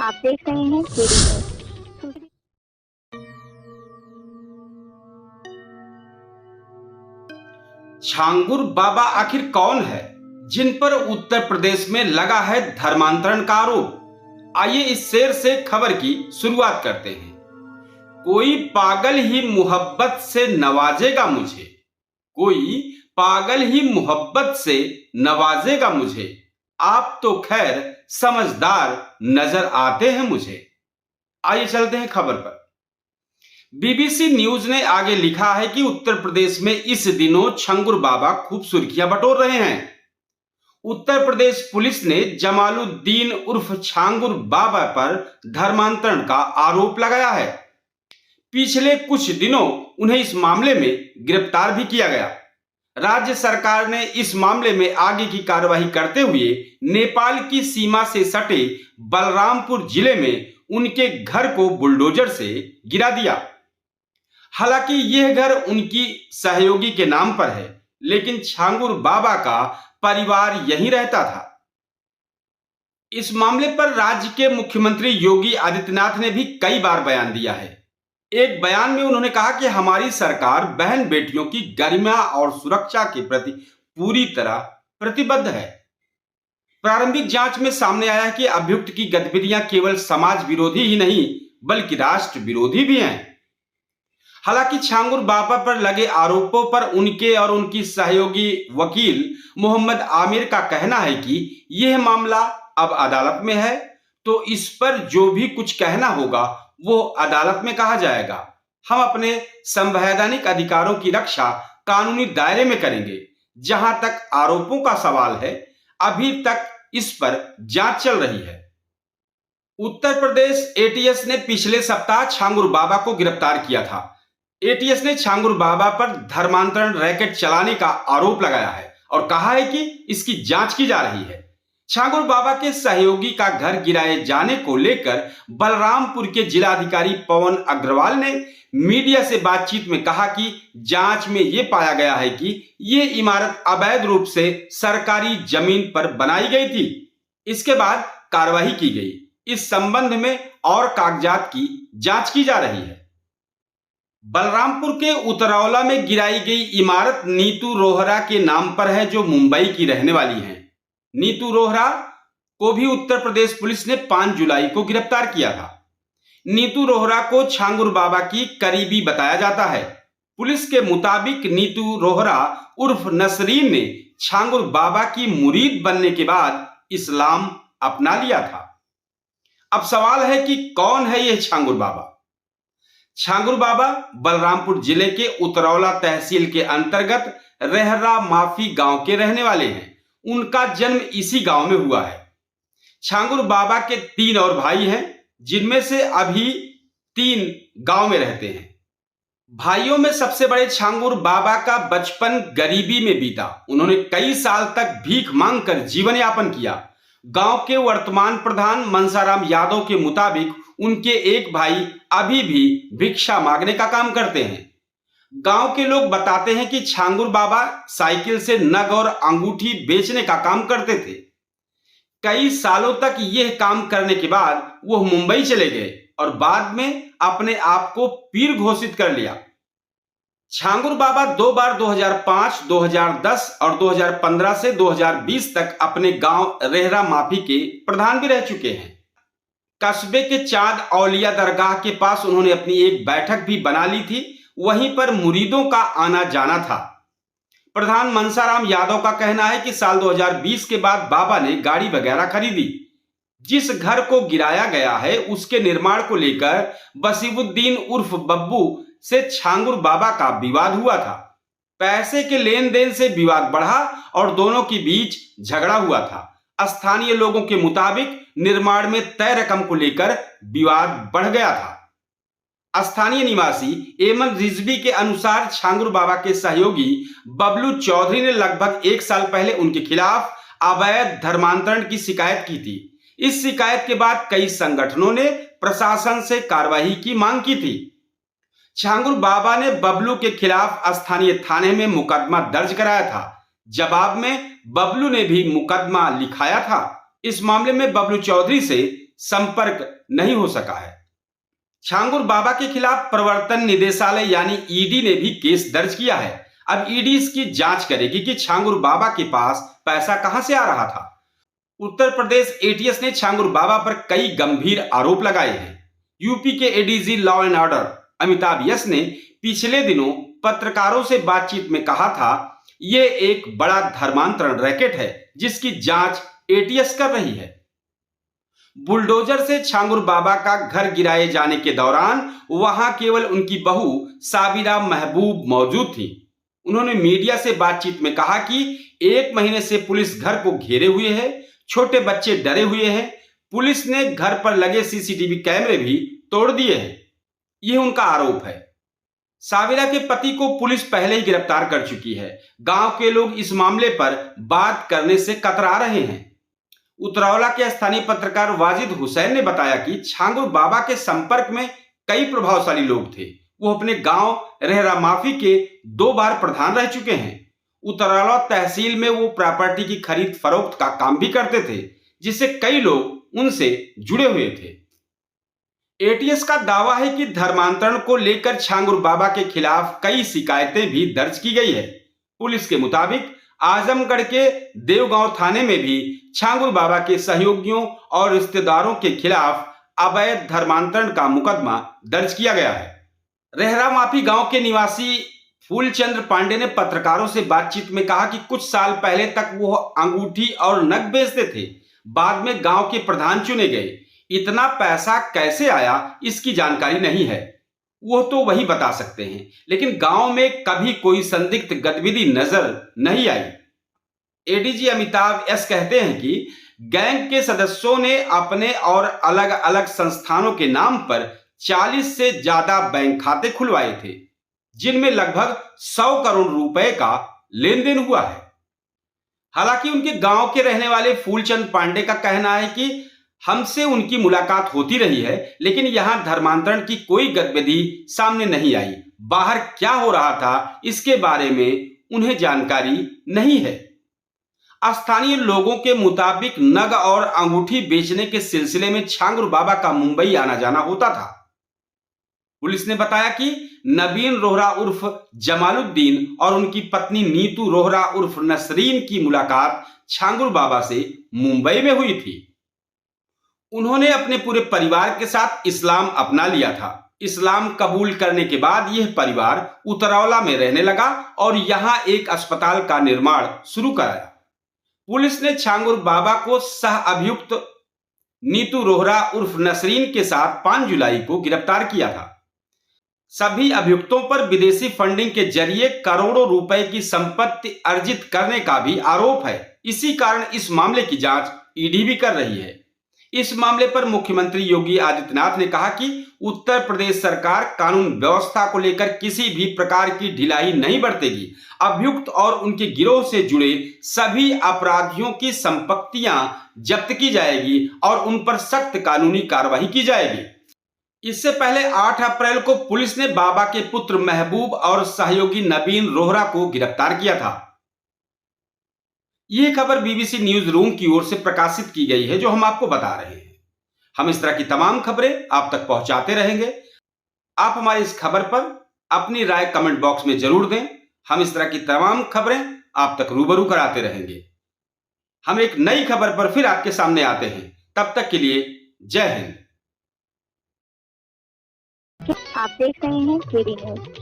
आप देख रहे हैं केडी न्यूज़। छांगुर बाबा आखिर कौन है जिन पर उत्तर प्रदेश में लगा है धर्मांतरण का आरोप? आइए इस शेर से खबर की शुरुआत करते हैं। कोई पागल ही मोहब्बत से नवाजेगा मुझे, कोई पागल ही मोहब्बत से नवाजेगा मुझे, आप तो खैर समझदार नजर आते हैं मुझे। आइए चलते हैं खबर पर। बीबीसी न्यूज ने आगे लिखा है कि उत्तर प्रदेश में इस दिनों छंगुर बाबा खूब सुर्खियां बटोर रहे हैं। उत्तर प्रदेश पुलिस ने जमालुद्दीन उर्फ छांगुर बाबा पर धर्मांतरण का आरोप लगाया है। पिछले कुछ दिनों उन्हें इस मामले में गिरफ्तार भी किया गया। राज्य सरकार ने इस मामले में आगे की कार्रवाई करते हुए नेपाल की सीमा से सटे बलरामपुर जिले में उनके घर को बुलडोजर से गिरा दिया। हालांकि यह घर उनकी सहयोगी के नाम पर है, लेकिन छांगुर बाबा का परिवार यहीं रहता था। इस मामले पर राज्य के मुख्यमंत्री योगी आदित्यनाथ ने भी कई बार बयान दिया है। एक बयान में उन्होंने कहा कि हमारी सरकार बहन बेटियों की गरिमा और सुरक्षा के प्रति पूरी तरह प्रतिबद्ध है। प्रारंभिक जांच में सामने आया है कि अभियुक्त की गतिविधियां केवल समाज विरोधी ही नहीं बल्कि राष्ट्र विरोधी भी हैं। हालांकि छांगुर बाबा पर लगे आरोपों पर उनके और उनकी सहयोगी वकील मोहम्मद आमिर का कहना है कि यह मामला अब अदालत में है, तो इस पर जो भी कुछ कहना होगा वो अदालत में कहा जाएगा। हम अपने संवैधानिक अधिकारों की रक्षा कानूनी दायरे में करेंगे। जहां तक आरोपों का सवाल है, अभी तक इस पर जांच चल रही है। उत्तर प्रदेश एटीएस ने पिछले सप्ताह छांगुर बाबा को गिरफ्तार किया था। एटीएस ने छांगुर बाबा पर धर्मांतरण रैकेट चलाने का आरोप लगाया है और कहा है कि इसकी जांच की जा रही है। छांगुर बाबा के सहयोगी का घर गिराए जाने को लेकर बलरामपुर के जिलाधिकारी पवन अग्रवाल ने मीडिया से बातचीत में कहा कि जांच में यह पाया गया है कि यह इमारत अवैध रूप से सरकारी जमीन पर बनाई गई थी। इसके बाद कार्रवाई की गई। इस संबंध में और कागजात की जांच की जा रही है। बलरामपुर के उतरौला में गिराई गई इमारत नीतू रोहरा के नाम पर है, जो मुंबई की रहने वाली हैं। नीतू रोहरा को भी उत्तर प्रदेश पुलिस ने 5 जुलाई को गिरफ्तार किया था। नीतू रोहरा को छांगुर बाबा की करीबी बताया जाता है। पुलिस के मुताबिक नीतू रोहरा उर्फ नसरीन ने छांगुर बाबा की मुरीद बनने के बाद इस्लाम अपना लिया था। अब सवाल है कि कौन है यह छांगुर बाबा? छांगुर बाबा बलरामपुर जिले के उतरौला तहसील के अंतर्गत रेहरा माफी गांव के रहने वाले हैं। उनका जन्म इसी गांव में हुआ है। छांगुर बाबा के 3 और भाई हैं, जिनमें से अभी 3 गांव में रहते हैं। भाइयों में सबसे बड़े छांगुर बाबा का बचपन गरीबी में बीता। उन्होंने कई साल तक भीख मांगकर जीवन यापन किया। गांव के वर्तमान प्रधान मनसाराम यादव के मुताबिक उनके एक भाई अभी भी भिक्षा मांगने का काम करते हैं। गांव के लोग बताते हैं कि छांगुर बाबा साइकिल से नग और अंगूठी बेचने का काम करते थे। कई सालों तक यह काम करने के बाद वह मुंबई चले गए और बाद में अपने आप को पीर घोषित कर लिया। छांगुर बाबा 2 बार 2005, 2010 और 2015 से 2020 तक अपने गांव रेहरा माफी के प्रधान भी रह चुके हैं। कस्बे के चांद औलिया दरगाह के पास उन्होंने अपनी एक बैठक भी बना ली थी। वहीं पर मुरीदों का आना जाना था। प्रधान मनसाराम यादव का कहना है कि साल 2020 के बाद बाबा ने गाड़ी वगैरह खरीदी। जिस घर को गिराया गया है उसके निर्माण को लेकर बसीबुद्दीन उर्फ बब्बू से छांगुर बाबा का विवाद हुआ था। पैसे के लेन देन से विवाद बढ़ा और दोनों के बीच झगड़ा हुआ था। स्थानीय लोगों के मुताबिक निर्माण में तय रकम को लेकर विवाद बढ़ गया था। स्थानीय निवासी एमन रिजवी के अनुसार छांगुर बाबा के सहयोगी बबलू चौधरी ने लगभग 1 साल पहले उनके खिलाफ अवैध धर्मांतरण की शिकायत की थी। इस शिकायत के बाद कई संगठनों ने प्रशासन से कार्रवाई की मांग की थी। छांगुर बाबा ने बबलू के खिलाफ स्थानीय थाने में मुकदमा दर्ज कराया था। जवाब में बबलू ने भी मुकदमा लिखाया था। इस मामले में बबलू चौधरी से संपर्क नहीं हो सका है। छांगुर बाबा के खिलाफ प्रवर्तन निदेशालय यानी ईडी ने भी केस दर्ज किया है। अब ईडी इसकी जांच करेगी कि छांगुर बाबा के पास पैसा कहां से आ रहा था। उत्तर प्रदेश एटीएस ने छांगुर बाबा पर कई गंभीर आरोप लगाए हैं। यूपी के ADG law and order Amitabh yes ने पिछले दिनों पत्रकारों से बातचीत में कहा था, यह एक बड़ा धर्मांतरण रैकेट है जिसकी जांच एटीएस कर रही है। बुलडोजर से छांगुर बाबा का घर गिराए जाने के दौरान वहां केवल उनकी बहू साबिरा महबूब मौजूद थी। उन्होंने मीडिया से बातचीत में कहा कि 1 महीने से पुलिस घर को घेरे हुए है, छोटे बच्चे डरे हुए हैं, पुलिस ने घर पर लगे सीसीटीवी कैमरे भी तोड़ दिए हैं। यह उनका आरोप है। साबिरा के पति को पुलिस पहले ही गिरफ्तार कर चुकी है। गांव के लोग इस मामले पर बात करने से कतरा रहे हैं। उतरौला के स्थानीय पत्रकार वाजिद हुसैन ने बताया कि छांगुर बाबा के संपर्क में कई प्रभावशाली लोग थे। वो अपने गांव रेहरा माफी के 2 बार प्रधान रह चुके हैं। उतरौला तहसील में वो प्रॉपर्टी की खरीद फरोख्त का काम भी करते थे, जिससे कई लोग उनसे जुड़े हुए थे। एटीएस का दावा है कि धर्मांतरण को लेकर छांगुर बाबा के खिलाफ कई शिकायतें भी दर्ज की गई है। पुलिस के मुताबिक आजमगढ़ के देवगांव थाने में भी छांगुर बाबा के सहयोगियों और रिश्तेदारों के खिलाफ अवैध धर्मांतरण का मुकदमा दर्ज किया गया है। रेहरा माफी गांव के निवासी फूलचंद्र पांडे ने पत्रकारों से बातचीत में कहा कि कुछ साल पहले तक वो अंगूठी और नग बेचते थे, बाद में गांव के प्रधान चुने गए। इतना पैसा कैसे आया इसकी जानकारी नहीं है, वो तो वही बता सकते हैं, लेकिन गांव में कभी कोई संदिग्ध गतिविधि नजर नहीं आई। एडीजी अमिताभ एस कहते हैं कि गैंग के सदस्यों ने अपने और अलग अलग संस्थानों के नाम पर 40 से ज्यादा बैंक खाते खुलवाए थे, जिनमें लगभग 100 करोड़ रुपए का लेन देन हुआ है। हालांकि उनके गांव के रहने वाले फूलचंद पांडे का कहना है कि हमसे उनकी मुलाकात होती रही है, लेकिन यहां धर्मांतरण की कोई गतिविधि सामने नहीं आई। बाहर क्या हो रहा था इसके बारे में उन्हें जानकारी नहीं है। स्थानीय लोगों के मुताबिक नग और अंगूठी बेचने के सिलसिले में छांगुर बाबा का मुंबई आना जाना होता था। पुलिस ने बताया कि नबीन रोहरा उर्फ जमालुद्दीन और उनकी पत्नी नीतू रोहरा उर्फ नसरीन की मुलाकात छांगुर बाबा से मुंबई में हुई थी। उन्होंने अपने पूरे परिवार के साथ इस्लाम अपना लिया था। इस्लाम कबूल करने के बाद यह परिवार उतरौला में रहने लगा और यहां एक अस्पताल का निर्माण शुरू कराया। पुलिस ने छांगुर बाबा को सह अभियुक्त नीतू रोहरा उर्फ नसरीन के साथ 5 जुलाई को गिरफ्तार किया था। सभी अभियुक्तों पर विदेशी फंडिंग के जरिए करोड़ों रुपए की संपत्ति अर्जित करने का भी आरोप है। इसी कारण इस मामले की जांच ईडी भी कर रही है। इस मामले पर मुख्यमंत्री योगी आदित्यनाथ ने कहा कि उत्तर प्रदेश सरकार कानून व्यवस्था को लेकर किसी भी प्रकार की ढिलाई नहीं बरतेगी। अभियुक्त और उनके गिरोह से जुड़े सभी अपराधियों की संपत्तियां जब्त की जाएगी और उन पर सख्त कानूनी कार्रवाई की जाएगी। इससे पहले 8 अप्रैल को पुलिस ने बाबा के पुत्र महबूब और सहयोगी नबीन रोहरा को गिरफ्तार किया था। यह खबर बीबीसी न्यूज रूम की ओर से प्रकाशित की गई है, जो हम आपको बता रहे हैं। हम इस तरह की तमाम खबरें आप तक पहुंचाते रहेंगे। आप हमारी इस खबर पर अपनी राय कमेंट बॉक्स में जरूर दें। हम इस तरह की तमाम खबरें आप तक रूबरू कराते रहेंगे। हम एक नई खबर पर फिर आपके सामने आते हैं। तब तक के लिए जय हिंद। आप देख रहे हैं केडी न्यूज।